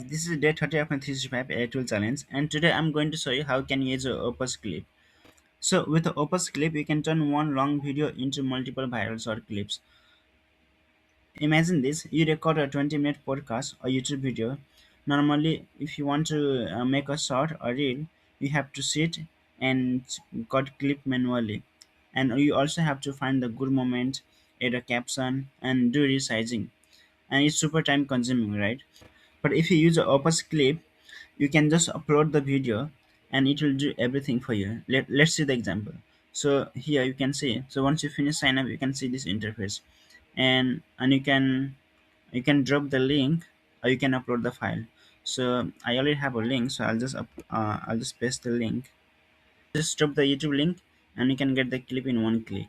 This is day 30 of my 365 AI tool challenge, and today I'm going to show you how you can use a Opus Clip. So with the Opus Clip, you can turn one long video into multiple viral short clips. Imagine this: you record a 20-minute podcast or YouTube video. Normally, if you want to make a short or reel, you have to sit and cut clip manually, and you also have to find the good moment, add a caption, and do resizing. And it's super time consuming, right? But if you use a Opus Clip, you can just upload the video and it will do everything for you. Let's see the example. So here you can see, so once you finish sign up, you can see this interface, and you can drop the link or you can upload the file. So I already have a link, so I'll just paste the link. Just drop the YouTube link and you can get the clip in one click.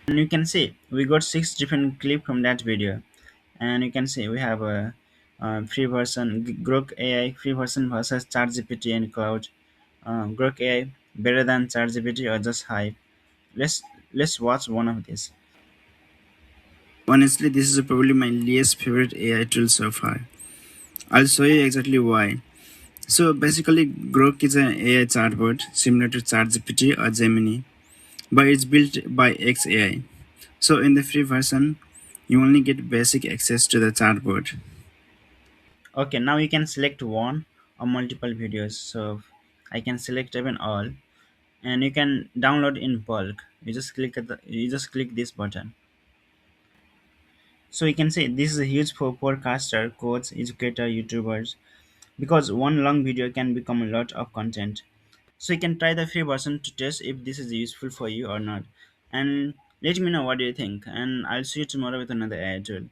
And you can see we got 6 different clip from that video. And you can see we have a free version Grok AI free version versus ChatGPT and Cloud. Grok AI better than ChatGPT or just hype. Let's watch one of these. Honestly, this is probably my least favorite AI tool so far. I'll show you exactly why. So basically, Grok is an AI chatbot similar to ChatGPT or Gemini, but it's built by XAI. So in the free version, you only get basic access to the chatbot. Okay, now you can select one or multiple videos. So I can select even all, and you can download in bulk. You just click this button. So you can say this is a huge for podcaster, coach, educator, YouTubers, because one long video can become a lot of content. So you can try the free version to test if this is useful for you or not, and let me know what do you think. And I'll see you tomorrow with another AI tool.